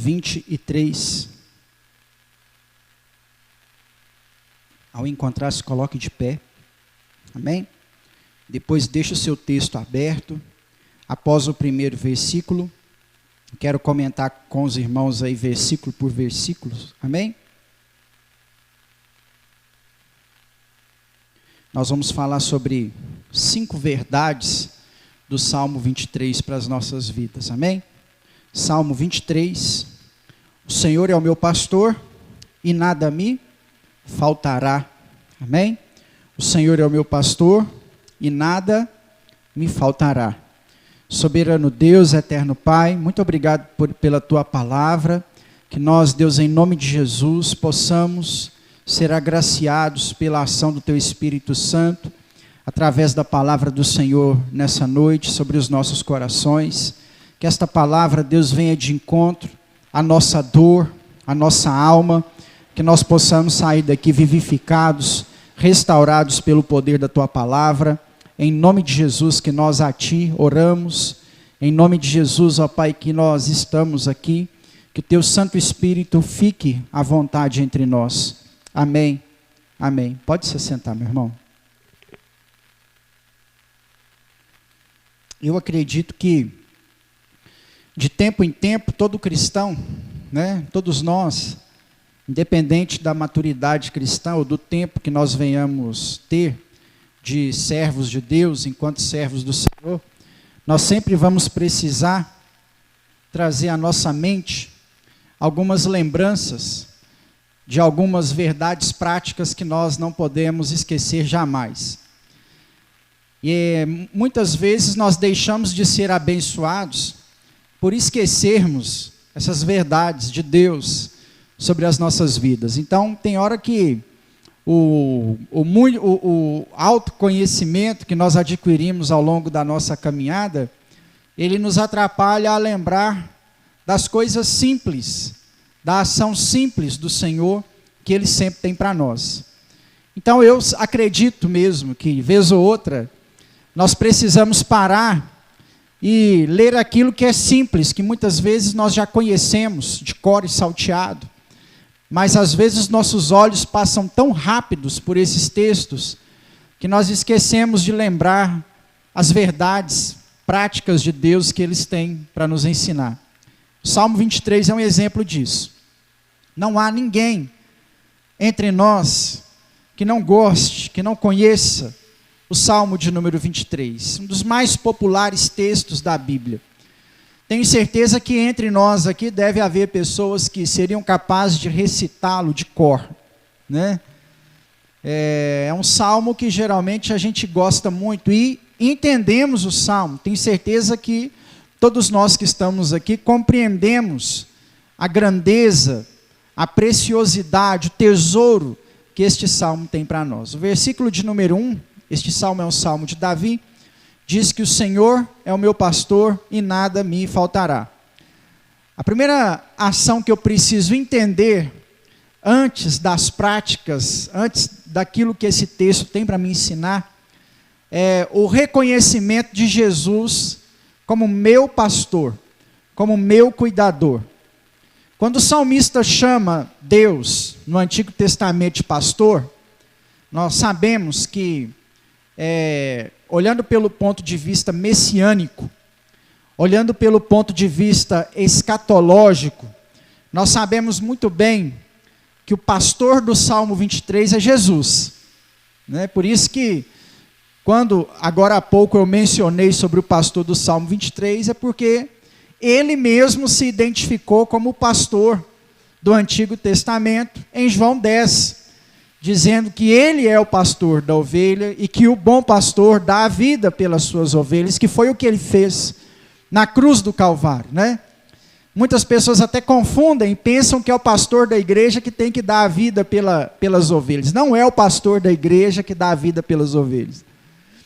23. Ao encontrar, se coloque de pé. Amém? Depois deixe o seu texto aberto. Após o primeiro versículo, quero comentar com os irmãos aí versículo por versículo. Amém? Nós vamos falar sobre 5 verdades do Salmo 23 para as nossas vidas. Amém? Salmo 23. O Senhor é o meu pastor e nada me faltará. Amém? O Senhor é o meu pastor e nada me faltará. Soberano Deus, eterno Pai, muito obrigado pela Tua palavra, que nós, Deus, em nome de Jesus, possamos ser agraciados pela ação do Teu Espírito Santo, através da palavra do Senhor nessa noite, sobre os nossos corações. Que esta palavra, Deus, venha de encontro à nossa dor, à nossa alma, que nós possamos sair daqui vivificados, restaurados pelo poder da Tua palavra. Em nome de Jesus que nós a Ti oramos, em nome de Jesus, ó Pai, que nós estamos aqui, que Teu Santo Espírito fique à vontade entre nós. Amém, amém. Pode se sentar, meu irmão. Eu acredito que, de tempo em tempo, todo cristão, né, todos nós, independente da maturidade cristã ou do tempo que nós venhamos ter de servos de Deus, enquanto servos do Senhor, nós sempre vamos precisar trazer à nossa mente algumas lembranças de algumas verdades práticas que nós não podemos esquecer jamais. E muitas vezes nós deixamos de ser abençoados por esquecermos essas verdades de Deus sobre as nossas vidas. Então, tem hora que o autoconhecimento que nós adquirimos ao longo da nossa caminhada, ele nos atrapalha a lembrar das coisas simples, da ação simples do Senhor que Ele sempre tem para nós. Então, eu acredito mesmo que, vez ou outra, nós precisamos parar e ler aquilo que é simples, que muitas vezes nós já conhecemos de cor e salteado, mas às vezes nossos olhos passam tão rápidos por esses textos, que nós esquecemos de lembrar as verdades práticas de Deus que eles têm para nos ensinar. O Salmo 23 é um exemplo disso. Não há ninguém entre nós que não goste, que não conheça o Salmo de número 23, um dos mais populares textos da Bíblia. Tenho certeza que entre nós aqui deve haver pessoas que seriam capazes de recitá-lo de cor, né? É um salmo que geralmente a gente gosta muito e entendemos o salmo. Tenho certeza que todos nós que estamos aqui compreendemos a grandeza, a preciosidade, o tesouro que este salmo tem para nós. O versículo de número 1, este salmo é um salmo de Davi, diz que o Senhor é o meu pastor e nada me faltará. A primeira ação que eu preciso entender, antes das práticas, antes daquilo que esse texto tem para me ensinar, é o reconhecimento de Jesus como meu pastor, como meu cuidador. Quando o salmista chama Deus, no Antigo Testamento, de pastor, nós sabemos que, olhando pelo ponto de vista messiânico, olhando pelo ponto de vista escatológico, nós sabemos muito bem que o pastor do Salmo 23 é Jesus, né? Por isso que, quando agora há pouco eu mencionei sobre o pastor do Salmo 23, é porque ele mesmo se identificou como o pastor do Antigo Testamento em João 10, dizendo que ele é o pastor da ovelha e que o bom pastor dá a vida pelas suas ovelhas, que foi o que ele fez na cruz do Calvário, né? Muitas pessoas até confundem e pensam que é o pastor da igreja que tem que dar a vida pelas ovelhas. Não é o pastor da igreja que dá a vida pelas ovelhas.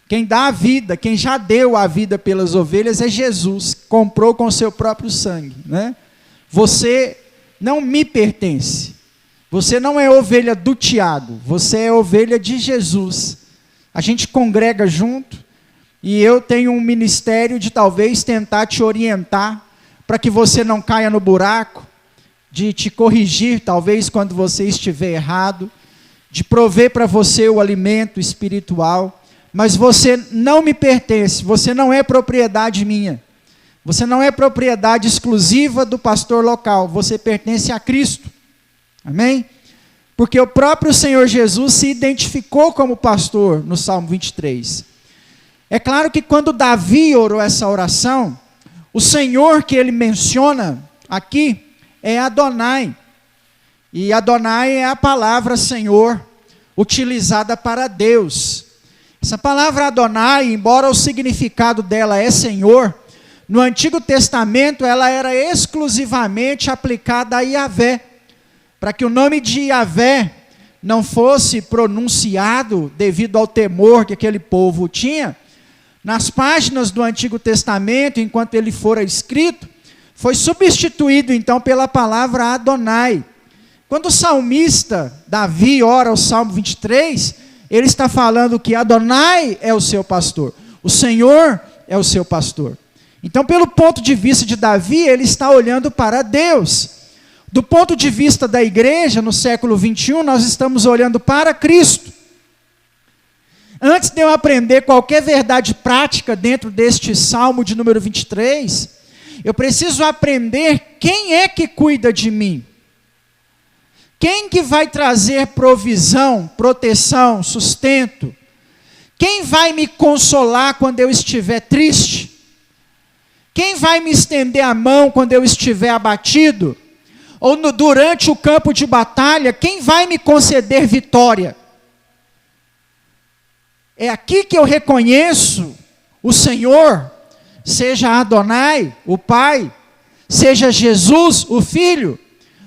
Quem dá a vida, quem já deu a vida pelas ovelhas é Jesus, comprou com o seu próprio sangue, né? Você não me pertence, você não é ovelha do Tiago, você é ovelha de Jesus. A gente congrega junto e eu tenho um ministério de talvez tentar te orientar para que você não caia no buraco, de te corrigir, talvez quando você estiver errado, de prover para você o alimento espiritual, mas você não me pertence, você não é propriedade minha, você não é propriedade exclusiva do pastor local, você pertence a Cristo, amém? Porque o próprio Senhor Jesus se identificou como pastor no Salmo 23. É claro que quando Davi orou essa oração, o Senhor que ele menciona aqui é Adonai. E Adonai é a palavra Senhor, utilizada para Deus. Essa palavra Adonai, embora o significado dela é Senhor, no Antigo Testamento ela era exclusivamente aplicada a Yahvé, para que o nome de Yahvé não fosse pronunciado devido ao temor que aquele povo tinha. Nas páginas do Antigo Testamento, enquanto ele fora escrito, foi substituído então pela palavra Adonai. Quando o salmista Davi ora o Salmo 23, ele está falando que Adonai é o seu pastor, o Senhor é o seu pastor. Então, pelo ponto de vista de Davi, ele está olhando para Deus. Do ponto de vista da igreja, no século 21, nós estamos olhando para Cristo. Antes de eu aprender qualquer verdade prática dentro deste Salmo de número 23, eu preciso aprender quem é que cuida de mim. Quem que vai trazer provisão, proteção, sustento? Quem vai me consolar quando eu estiver triste? Quem vai me estender a mão quando eu estiver abatido? Ou durante o campo de batalha, quem vai me conceder vitória? É aqui que eu reconheço o Senhor, seja Adonai, o Pai, seja Jesus, o Filho,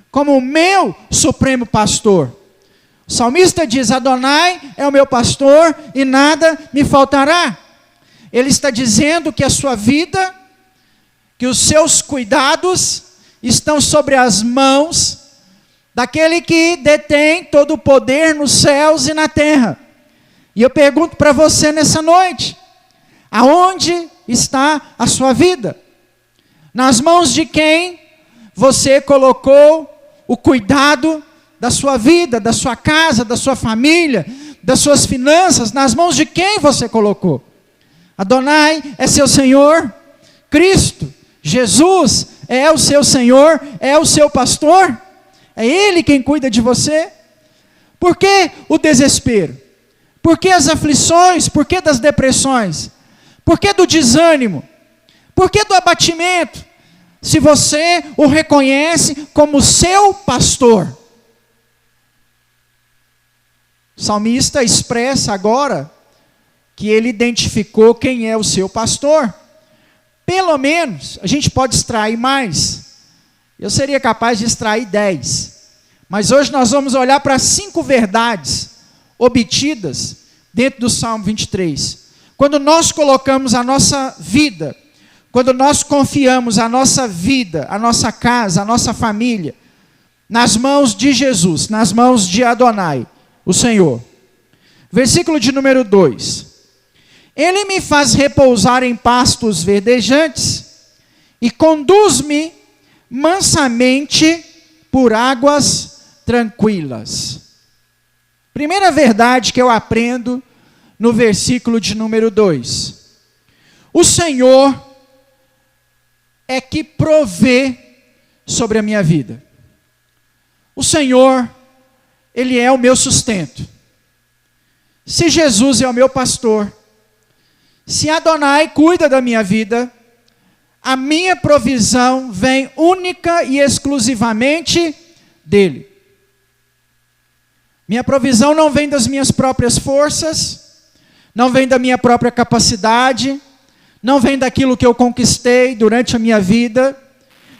como o meu supremo pastor. O salmista diz: Adonai é o meu pastor e nada me faltará. Ele está dizendo que a sua vida, que os seus cuidados estão sobre as mãos daquele que detém todo o poder nos céus e na terra. E eu pergunto para você nessa noite: aonde está a sua vida? Nas mãos de quem você colocou o cuidado da sua vida, da sua casa, da sua família, das suas finanças? Nas mãos de quem você colocou? Adonai é seu Senhor? Cristo, Jesus é o seu Senhor? É o seu pastor? É Ele quem cuida de você? Por que o desespero? Por que as aflições? Por que das depressões? Por que do desânimo? Por que do abatimento? Se você o reconhece como seu pastor. O salmista expressa agora que ele identificou quem é o seu pastor. Pelo menos, a gente pode extrair mais. Eu seria capaz de extrair 10. Mas hoje nós vamos olhar para 5 verdades obtidas dentro do Salmo 23. Quando nós colocamos a nossa vida, quando nós confiamos a nossa vida, a nossa casa, a nossa família, nas mãos de Jesus, nas mãos de Adonai, o Senhor. Versículo de número 2. Ele me faz repousar em pastos verdejantes e conduz-me mansamente por águas tranquilas. Primeira verdade que eu aprendo no versículo de número 2. O Senhor é que provê sobre a minha vida. O Senhor, Ele é o meu sustento. Se Jesus é o meu pastor, se Adonai cuida da minha vida, a minha provisão vem única e exclusivamente dEle. Minha provisão não vem das minhas próprias forças, não vem da minha própria capacidade, não vem daquilo que eu conquistei durante a minha vida.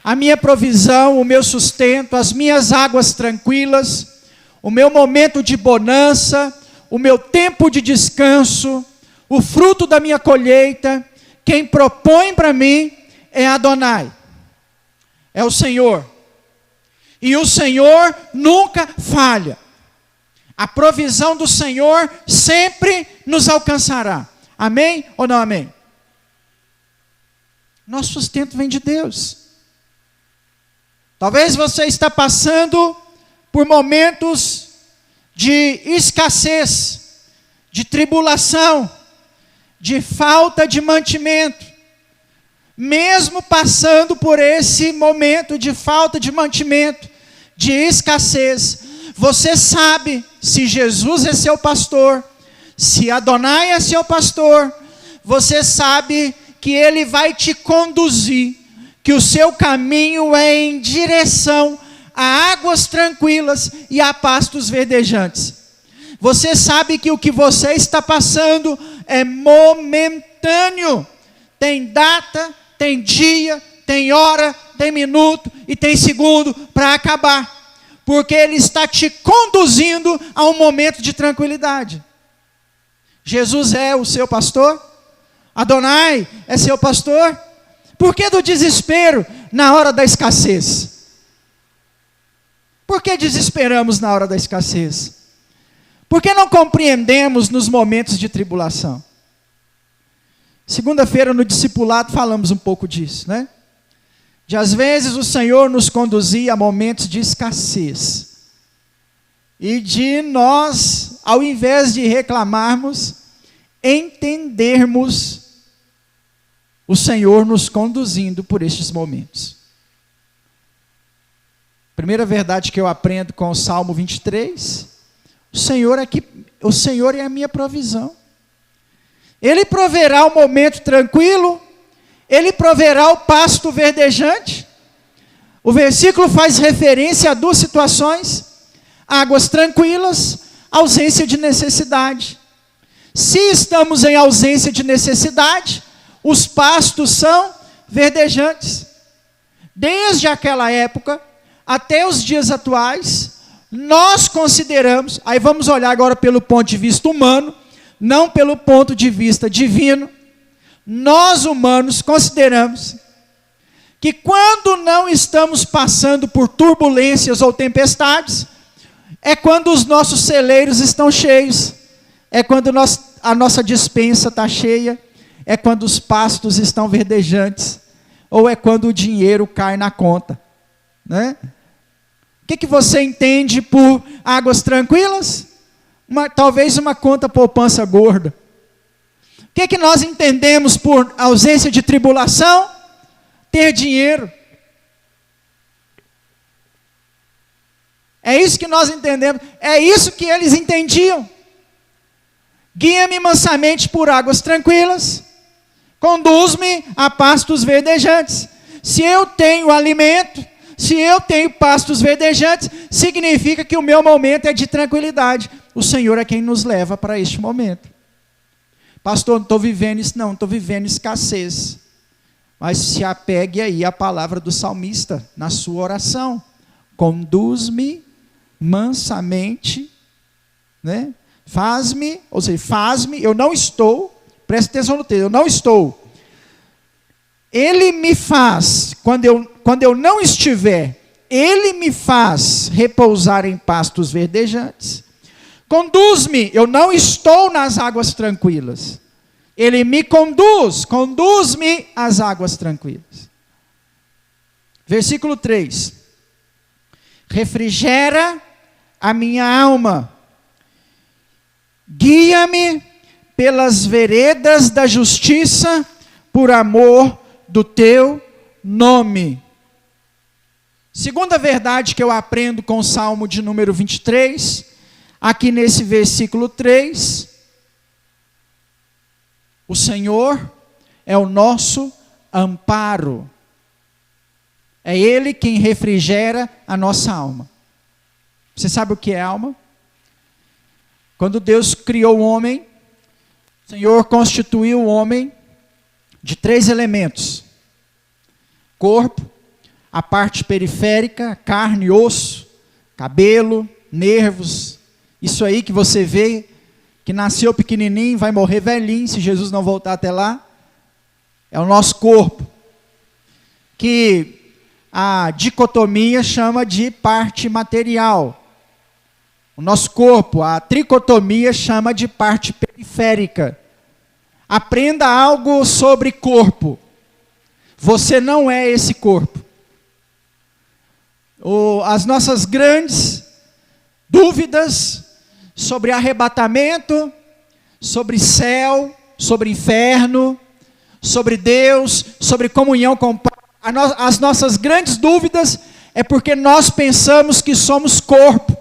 A minha provisão, o meu sustento, as minhas águas tranquilas, o meu momento de bonança, o meu tempo de descanso, o fruto da minha colheita, quem propõe para mim é Adonai, é o Senhor. E o Senhor nunca falha. A provisão do Senhor sempre nos alcançará. Amém ou não amém? Nosso sustento vem de Deus. Talvez você está passando por momentos de escassez, de tribulação, de falta de mantimento. Mesmo passando por esse momento de falta de mantimento, de escassez, você sabe, se Jesus é seu pastor, se Adonai é seu pastor, você sabe que Ele vai te conduzir, que o seu caminho é em direção a águas tranquilas e a pastos verdejantes. Você sabe que o que você está passando é momentâneo. Tem data, tem dia, tem hora, tem minuto e tem segundo para acabar. Porque Ele está te conduzindo a um momento de tranquilidade. Jesus é o seu pastor? Adonai é seu pastor? Por que do desespero na hora da escassez? Por que desesperamos na hora da escassez? Por que não compreendemos nos momentos de tribulação? Segunda-feira no discipulado falamos um pouco disso, né? De às vezes o Senhor nos conduzia a momentos de escassez. E de nós, ao invés de reclamarmos, entendermos o Senhor nos conduzindo por estes momentos. Primeira verdade que eu aprendo com o Salmo 23, o Senhor é a minha provisão. Ele proverá o momento tranquilo, Ele proverá o pasto verdejante. O versículo faz referência a duas situações: águas tranquilas, ausência de necessidade. Se estamos em ausência de necessidade, os pastos são verdejantes. Desde aquela época até os dias atuais, nós consideramos, aí vamos olhar agora pelo ponto de vista humano, não pelo ponto de vista divino. Nós humanos consideramos que quando não estamos passando por turbulências ou tempestades, é quando os nossos celeiros estão cheios, é quando a nossa despensa está cheia, é quando os pastos estão verdejantes, ou é quando o dinheiro cai na conta, né? O que você entende por águas tranquilas? Talvez uma conta poupança gorda. O que nós entendemos por ausência de tribulação? Ter dinheiro. É isso que nós entendemos. É isso que eles entendiam. Guia-me mansamente por águas tranquilas. Conduz-me a pastos verdejantes. Se eu tenho alimento, se eu tenho pastos verdejantes, significa que o meu momento é de tranquilidade. O Senhor é quem nos leva para este momento. Pastor, não estou vivendo isso, não estou vivendo escassez. Mas se apegue aí à palavra do salmista na sua oração. Conduz-me mansamente, né? Faz-me, ou seja, faz-me, eu não estou, preste atenção no texto, eu não estou. Ele me faz, quando eu não estiver, Ele me faz repousar em pastos verdejantes. Conduz-me, eu não estou nas águas tranquilas. Ele me conduz-me às águas tranquilas. Versículo 3. Refrigera a minha alma. Guia-me pelas veredas da justiça, por amor do teu nome. Segunda verdade que eu aprendo com o Salmo de número 23, aqui nesse versículo 3, o Senhor é o nosso amparo. É Ele quem refrigera a nossa alma. Você sabe o que é alma? Quando Deus criou o homem, o Senhor constituiu o homem de 3 elementos: corpo, a parte periférica, carne, osso, cabelo, nervos. Isso aí que você vê, que nasceu pequenininho, vai morrer velhinho, se Jesus não voltar até lá, é o nosso corpo, que a dicotomia chama de parte material. O nosso corpo, a tricotomia chama de parte periférica. Aprenda algo sobre corpo. Você não é esse corpo. as nossas grandes dúvidas sobre arrebatamento, sobre céu, sobre inferno, sobre Deus, sobre comunhão com o Pai. As nossas grandes dúvidas é porque nós pensamos que somos corpo.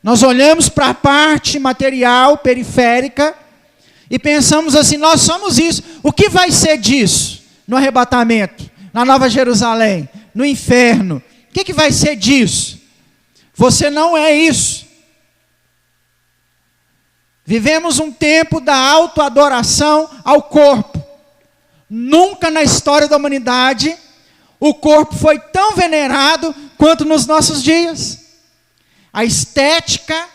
Nós olhamos para a parte material, periférica, e pensamos assim, nós somos isso. O que vai ser disso no arrebatamento, na Nova Jerusalém, no inferno? O que vai ser disso? Você não é isso. Vivemos um tempo da autoadoração ao corpo. Nunca na história da humanidade o corpo foi tão venerado quanto nos nossos dias. A estética,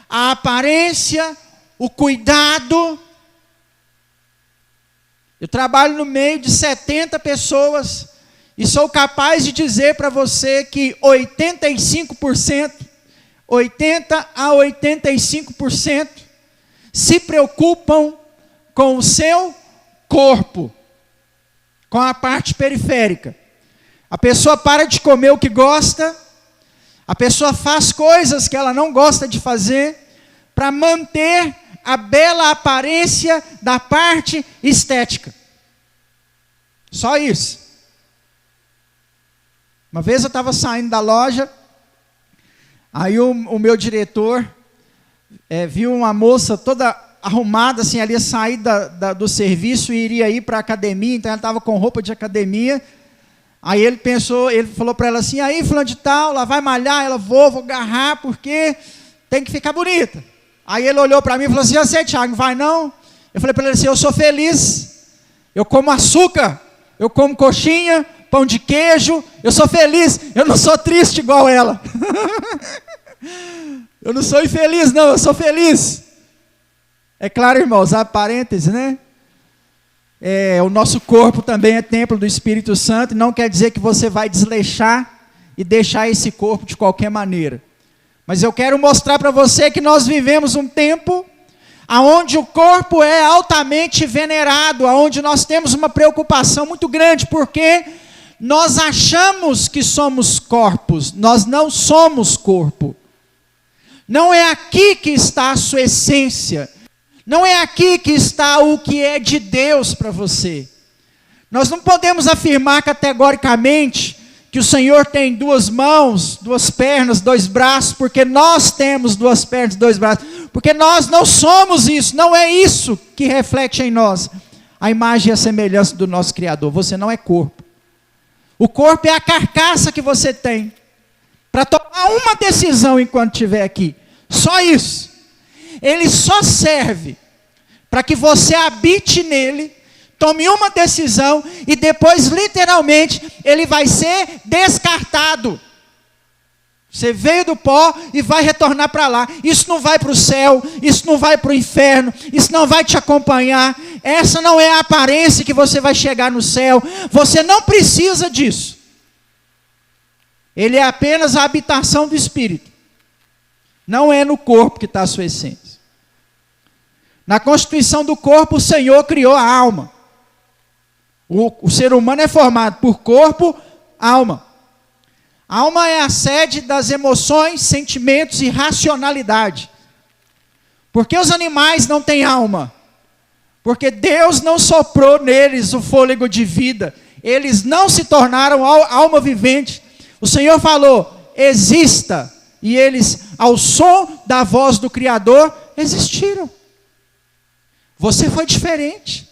a aparência, o cuidado. Eu trabalho no meio de 70 pessoas e sou capaz de dizer para você que 85%, 80 a 85% se preocupam com o seu corpo, com a parte periférica. A pessoa para de comer o que gosta, a pessoa faz coisas que ela não gosta de fazer para manter a bela aparência da parte estética. Só isso. Uma vez eu estava saindo da loja, aí o meu diretor viu uma moça toda arrumada, assim, ali ia sair do serviço e iria ir para a academia, então ela estava com roupa de academia. Aí ele falou para ela assim, aí fulano de tal, lá vai malhar, ela vou agarrar, porque tem que ficar bonita. Aí ele olhou para mim e falou assim, você, Thiago, não vai não? Eu falei para ele assim, eu sou feliz, eu como açúcar, eu como coxinha, pão de queijo, eu sou feliz, eu não sou triste igual ela. Eu não sou infeliz não, eu sou feliz. É claro, irmãos, há parênteses, né? O nosso corpo também é templo do Espírito Santo, e não quer dizer que você vai desleixar e deixar esse corpo de qualquer maneira. Mas eu quero mostrar para você que nós vivemos um tempo onde o corpo é altamente venerado, onde nós temos uma preocupação muito grande, porque nós achamos que somos corpos, nós não somos corpo. Não é aqui que está a sua essência. Não é aqui que está o que é de Deus para você. Nós não podemos afirmar categoricamente que o Senhor tem 2 mãos, 2 pernas, 2 braços, porque nós temos 2 pernas, 2 braços, porque nós não somos isso, não é isso que reflete em nós a imagem e a semelhança do nosso Criador. Você não é corpo. O corpo é a carcaça que você tem para tomar uma decisão enquanto estiver aqui. Só isso. Ele só serve para que você habite nele, tome uma decisão e depois, literalmente, ele vai ser descartado. Você veio do pó e vai retornar para lá. Isso não vai para o céu, isso não vai para o inferno, isso não vai te acompanhar. Essa não é a aparência que você vai chegar no céu. Você não precisa disso. Ele é apenas a habitação do Espírito. Não é no corpo que está a sua essência. Na constituição do corpo, o Senhor criou a alma. O ser humano é formado por corpo, alma. A alma é a sede das emoções, sentimentos e racionalidade. Por que os animais não têm alma? Porque Deus não soprou neles o fôlego de vida. Eles não se tornaram alma vivente. O Senhor falou, exista. E eles, ao som da voz do Criador, existiram. Você foi diferente.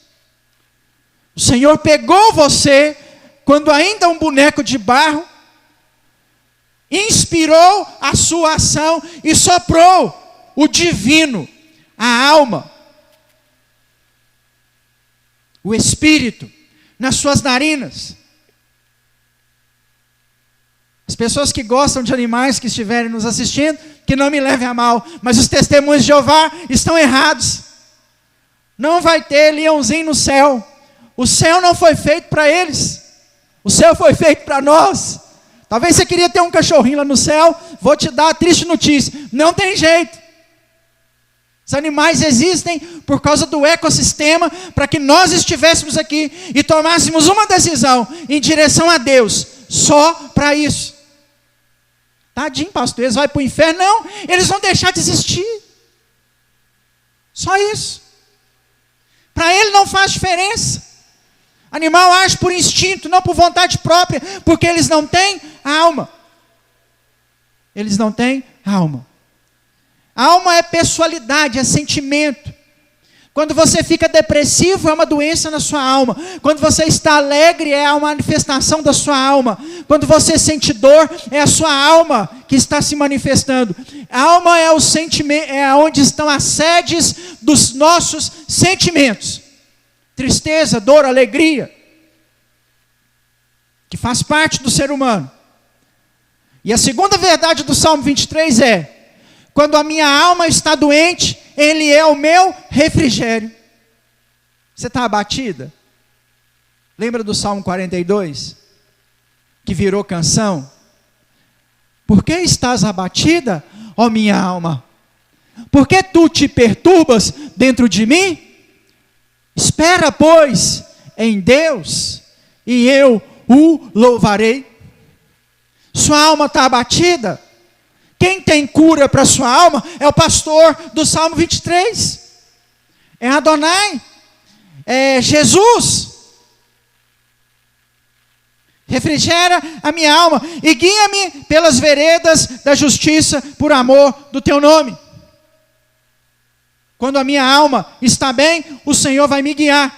O Senhor pegou você, quando ainda um boneco de barro, inspirou a sua ação e soprou o divino, a alma, o Espírito, nas suas narinas. As pessoas que gostam de animais que estiverem nos assistindo, que não me levem a mal, mas os testemunhos de Jeová estão errados. Não vai ter leãozinho no céu. O céu não foi feito para eles. O céu foi feito para nós. Talvez você queria ter um cachorrinho lá no céu. Vou te dar a triste notícia. Não tem jeito. Os animais existem por causa do ecossistema, para que nós estivéssemos aqui e tomássemos uma decisão em direção a Deus. Só para isso. Tadinho, pastor, eles vão para o inferno. Não, eles vão deixar de existir. Só isso. Para ele não faz diferença. Animal age por instinto, não por vontade própria, porque eles não têm alma. Eles não têm alma. Alma é pessoalidade, é sentimento. Quando você fica depressivo, é uma doença na sua alma. Quando você está alegre, é a manifestação da sua alma. Quando você sente dor, é a sua alma que está se manifestando. A alma é o sentimento, é onde estão as sedes dos nossos sentimentos. Tristeza, dor, alegria, que faz parte do ser humano. E a segunda verdade do Salmo 23 é: quando a minha alma está doente, Ele é o meu refrigério. Você está abatida? Lembra do Salmo 42? Que virou canção? Por que estás abatida, ó minha alma? Por que tu te perturbas dentro de mim? Espera, pois, em Deus, e eu o louvarei. Sua alma está abatida? Quem tem cura para sua alma é o pastor do Salmo 23. É Adonai. É Jesus. Refrigera a minha alma e guia-me pelas veredas da justiça por amor do teu nome. Quando a minha alma está bem, o Senhor vai me guiar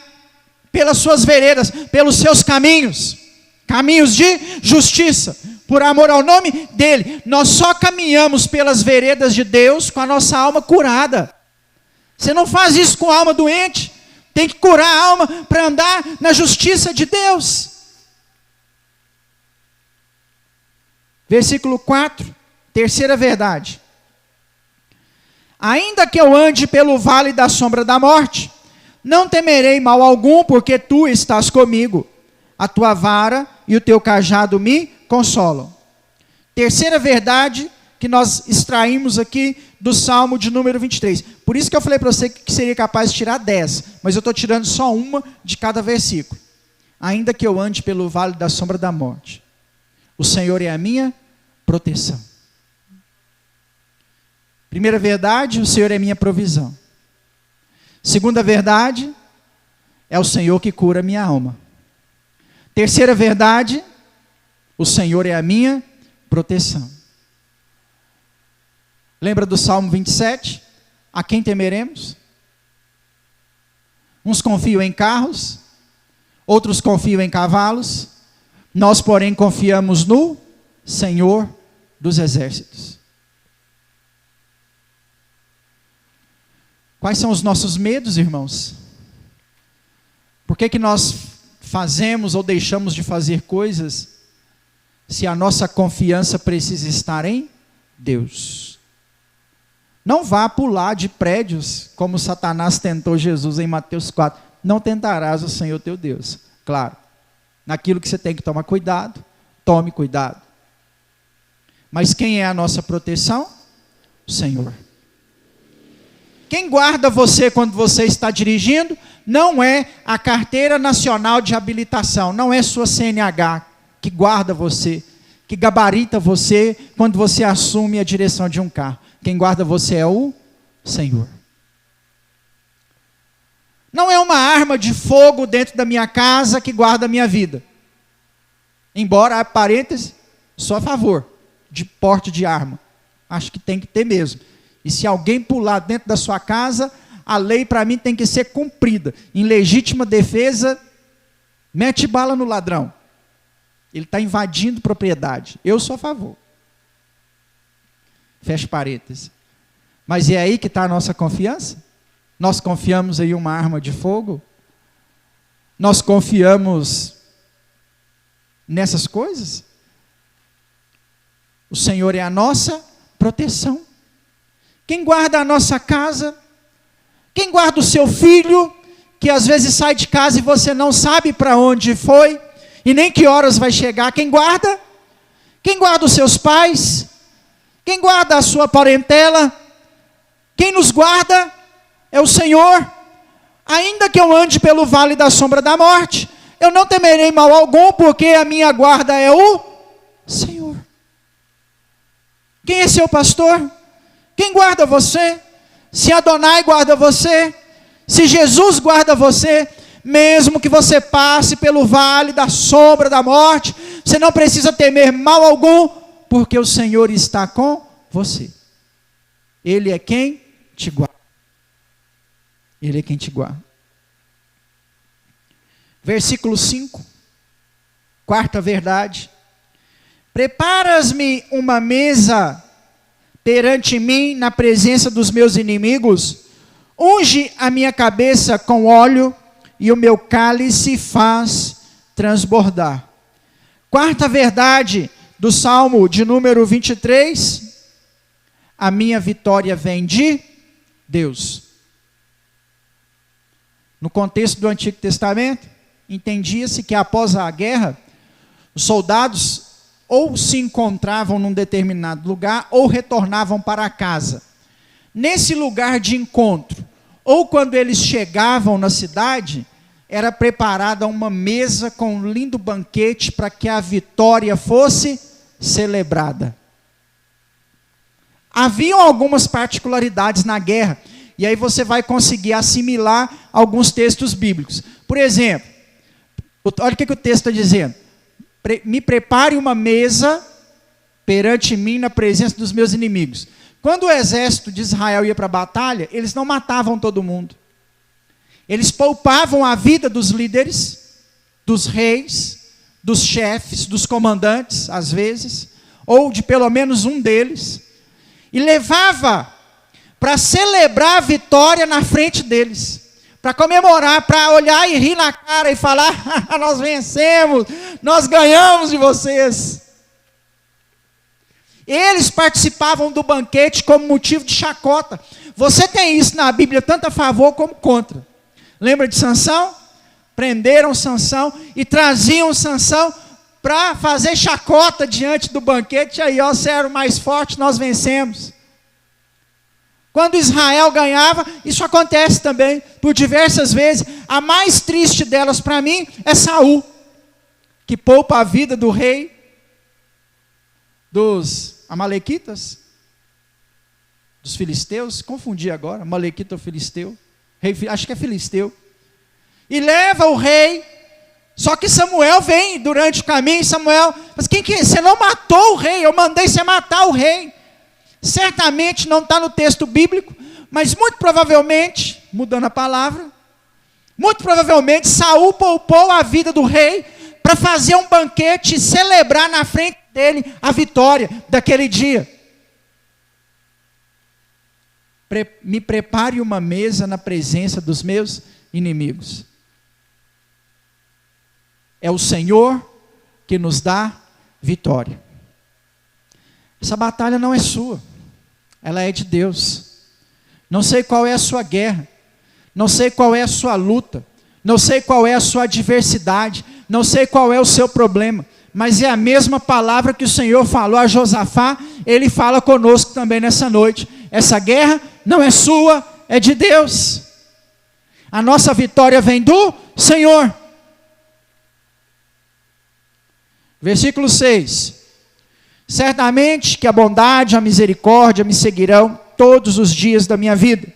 pelas suas veredas, pelos seus caminhos. Caminhos de justiça, por amor ao nome dEle. Nós só caminhamos pelas veredas de Deus com a nossa alma curada. Você não faz isso com a alma doente. Tem que curar a alma para andar na justiça de Deus. Versículo 4, terceira verdade. Ainda que eu ande pelo vale da sombra da morte, não temerei mal algum, porque tu estás comigo. A tua vara e o teu cajado me consolam. Terceira verdade que nós extraímos aqui do Salmo de número 23. Por isso que eu falei para você que seria capaz de tirar 10, mas eu estou tirando só uma de cada versículo. Ainda que eu ande pelo vale da sombra da morte, o Senhor é a minha proteção. Primeira verdade, o Senhor é minha provisão. Segunda verdade, é o Senhor que cura a minha alma. Terceira verdade, o Senhor é a minha proteção. Lembra do Salmo 27? A quem temeremos? Uns confiam em carros, outros confiam em cavalos, nós, porém, confiamos no Senhor dos exércitos. Quais são os nossos medos, irmãos? Por que nós fazemos ou deixamos de fazer coisas se a nossa confiança precisa estar em Deus? Não vá pular de prédios como Satanás tentou Jesus em Mateus 4. Não tentarás o Senhor teu Deus. Claro, naquilo que você tem que tomar cuidado, tome cuidado. Mas quem é a nossa proteção? O Senhor. Quem guarda você quando você está dirigindo não é a Carteira Nacional de Habilitação, não é sua CNH que guarda você, que gabarita você quando você assume a direção de um carro. Quem guarda você é o Senhor. Não é uma arma de fogo dentro da minha casa que guarda a minha vida. Embora, parênteses, sou a favor de porte de arma. Acho que tem que ter mesmo. E se alguém pular dentro da sua casa, a lei para mim tem que ser cumprida. Em legítima defesa, mete bala no ladrão. Ele está invadindo propriedade. Eu sou a favor. Fecha parênteses. Mas é aí que está a nossa confiança? Nós confiamos em uma arma de fogo? Nós confiamos nessas coisas? O Senhor é a nossa proteção. Quem guarda a nossa casa? Quem guarda o seu filho, que às vezes sai de casa e você não sabe para onde foi, e nem que horas vai chegar? Quem guarda? Quem guarda os seus pais? Quem guarda a sua parentela? Quem nos guarda é o Senhor. Ainda que eu ande pelo vale da sombra da morte, eu não temerei mal algum, porque a minha guarda é o Senhor. Quem é seu pastor? Quem guarda você? Se Adonai guarda você, se Jesus guarda você, mesmo que você passe pelo vale da sombra da morte, você não precisa temer mal algum, porque o Senhor está com você. Ele é quem te guarda. Ele é quem te guarda. Versículo 5, quarta verdade. Preparas-me uma mesa perante mim na presença dos meus inimigos, unge a minha cabeça com óleo e o meu cálice faz transbordar. Quarta verdade do Salmo de número 23, a minha vitória vem de Deus. No contexto do Antigo Testamento, entendia-se que após a guerra, os soldados ou se encontravam num determinado lugar ou retornavam para casa. Nesse lugar de encontro, ou quando eles chegavam na cidade, era preparada uma mesa com um lindo banquete para que a vitória fosse celebrada. Haviam algumas particularidades na guerra, e aí você vai conseguir assimilar alguns textos bíblicos. Por exemplo, olha o que o texto está dizendo. Me prepare uma mesa perante mim na presença dos meus inimigos. Quando o exército de Israel ia para a batalha, eles não matavam todo mundo. Eles poupavam a vida dos líderes, dos reis, dos chefes, dos comandantes, às vezes, ou de pelo menos um deles, e levava para celebrar a vitória na frente deles, para comemorar, para olhar e rir na cara e falar, nós vencemos, nós ganhamos de vocês. Eles participavam do banquete como motivo de chacota. Você tem isso na Bíblia, tanto a favor como contra. Lembra de Sansão? Prenderam Sansão e traziam Sansão para fazer chacota diante do banquete. Aí, ó, você era o mais forte, nós vencemos. Quando Israel ganhava, isso acontece também, por diversas vezes. A mais triste delas para mim é Saul, que poupa a vida do rei dos amalequitas, dos filisteus, confundi agora, amalequita ou filisteu, rei, acho que é filisteu, e leva o rei, só que Samuel vem durante o caminho, Samuel, mas quem que é? Você não matou o rei, eu mandei você matar o rei. Certamente não está no texto bíblico, mas muito provavelmente, mudando a palavra, muito provavelmente Saul poupou a vida do rei para fazer um banquete e celebrar na frente dele a vitória daquele dia. Me prepare uma mesa na presença dos meus inimigos. É o Senhor que nos dá vitória. Essa batalha não é sua. Ela é de Deus. Não sei qual é a sua guerra, não sei qual é a sua luta, não sei qual é a sua adversidade, não sei qual é o seu problema, mas é a mesma palavra que o Senhor falou a Josafá, Ele fala conosco também nessa noite. Essa guerra não é sua, é de Deus. A nossa vitória vem do Senhor. Versículo 6. Certamente que a bondade e a misericórdia me seguirão todos os dias da minha vida,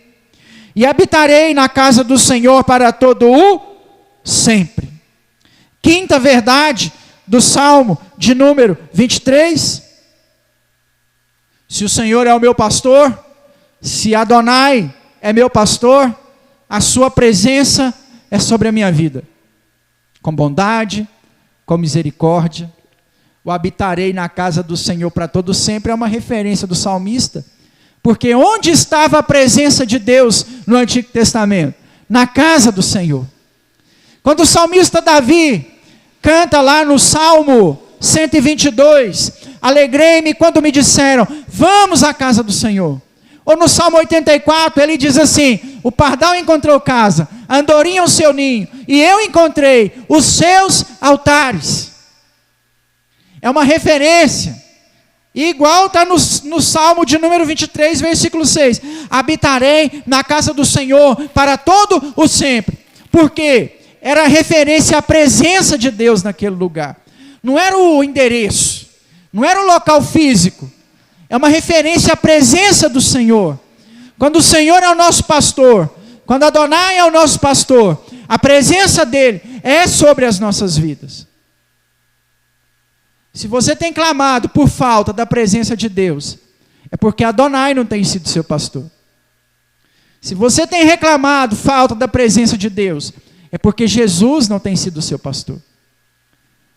e habitarei na casa do Senhor para todo o sempre. Quinta verdade do Salmo de número 23. Se o Senhor é o meu pastor, se Adonai é meu pastor, a sua presença é sobre a minha vida, com bondade, com misericórdia. O habitarei na casa do Senhor para todo sempre é uma referência do salmista, porque onde estava a presença de Deus no Antigo Testamento? Na casa do Senhor. Quando o salmista Davi canta lá no Salmo 122, alegrei-me quando me disseram, vamos à casa do Senhor. Ou no Salmo 84, ele diz assim, o pardal encontrou casa, a andorinha o seu ninho, e eu encontrei os seus altares. É uma referência. E igual está no Salmo de número 23, versículo 6. Habitarei na casa do Senhor para todo o sempre. Por quê? Era referência à presença de Deus naquele lugar. Não era o endereço, não era o local físico. é uma referência à presença do Senhor. Quando o Senhor é o nosso pastor, quando Adonai é o nosso pastor, a presença dele é sobre as nossas vidas. Se você tem clamado por falta da presença de Deus, é porque Adonai não tem sido seu pastor. Se você tem reclamado falta da presença de Deus, é porque Jesus não tem sido seu pastor.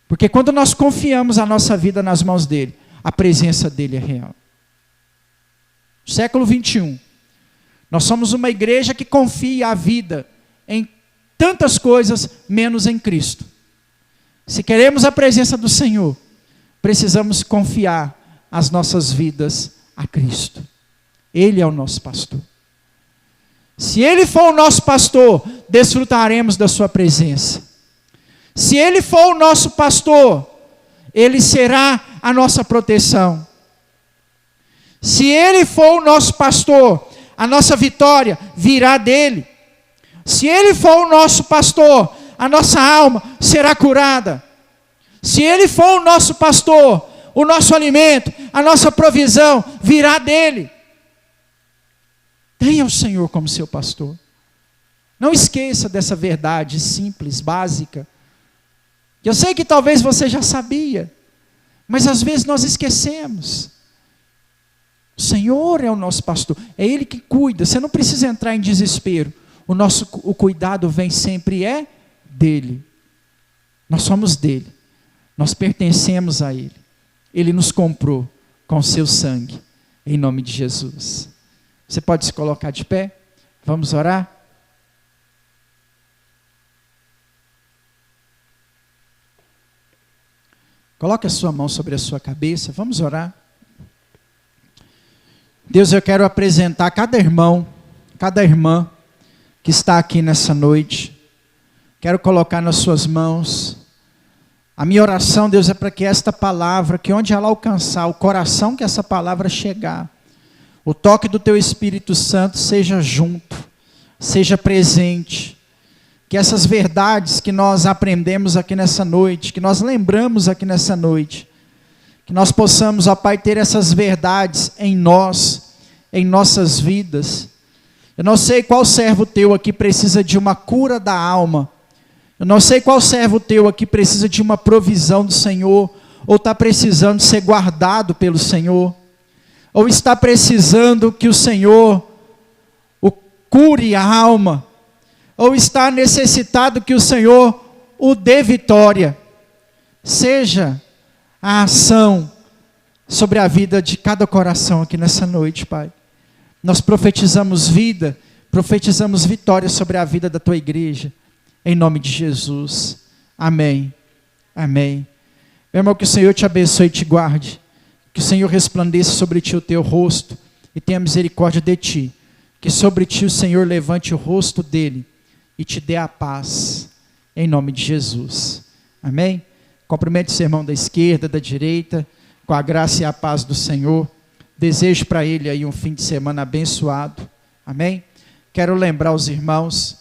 Porque quando nós confiamos a nossa vida nas mãos dele, a presença dele é real. Século 21. Nós somos uma igreja que confia a vida em tantas coisas, menos em Cristo. Se queremos a presença do Senhor, precisamos confiar as nossas vidas a Cristo. Ele é o nosso pastor. Se Ele for o nosso pastor, desfrutaremos da sua presença. Se Ele for o nosso pastor, Ele será a nossa proteção. Se Ele for o nosso pastor, a nossa vitória virá dele. Se Ele for o nosso pastor, a nossa alma será curada. Se Ele for o nosso pastor, o nosso alimento, a nossa provisão virá dele. Tenha o Senhor como seu pastor. Não esqueça dessa verdade simples, básica. Eu sei que talvez você já sabia, mas às vezes nós esquecemos. O Senhor é o nosso pastor, é Ele que cuida. Você não precisa entrar em desespero. O cuidado vem sempre dEle. Nós somos dEle. Nós pertencemos a Ele. Ele nos comprou com o seu sangue, em nome de Jesus. Você pode se colocar de pé? Vamos orar? Coloque a sua mão sobre a sua cabeça, vamos orar. Deus, eu quero apresentar cada irmão, cada irmã que está aqui nessa noite. Quero colocar nas suas mãos. A minha oração, Deus, é para que esta palavra, que onde ela alcançar, o coração que essa palavra chegar, o toque do Teu Espírito Santo seja junto, seja presente. Que essas verdades que nós aprendemos aqui nessa noite, que nós lembramos aqui nessa noite, que nós possamos, ó Pai, ter essas verdades em nós, em nossas vidas. Eu não sei qual servo Teu aqui precisa de uma cura da alma. Eu não sei qual servo Teu aqui precisa de uma provisão do Senhor, ou está precisando ser guardado pelo Senhor, ou está precisando que o Senhor o cure a alma, ou está necessitado que o Senhor o dê vitória. Seja a ação sobre a vida de cada coração aqui nessa noite, Pai. Nós profetizamos vida, profetizamos vitória sobre a vida da Tua igreja, em nome de Jesus. Amém. Amém. Meu irmão, que o Senhor te abençoe e te guarde. Que o Senhor resplandeça sobre ti o teu rosto e tenha misericórdia de ti. Que sobre ti o Senhor levante o rosto dele e te dê a paz, em nome de Jesus. Amém? Cumprimente o seu irmão da esquerda, da direita, com a graça e a paz do Senhor. Desejo para ele aí um fim de semana abençoado. Amém? Quero lembrar os irmãos,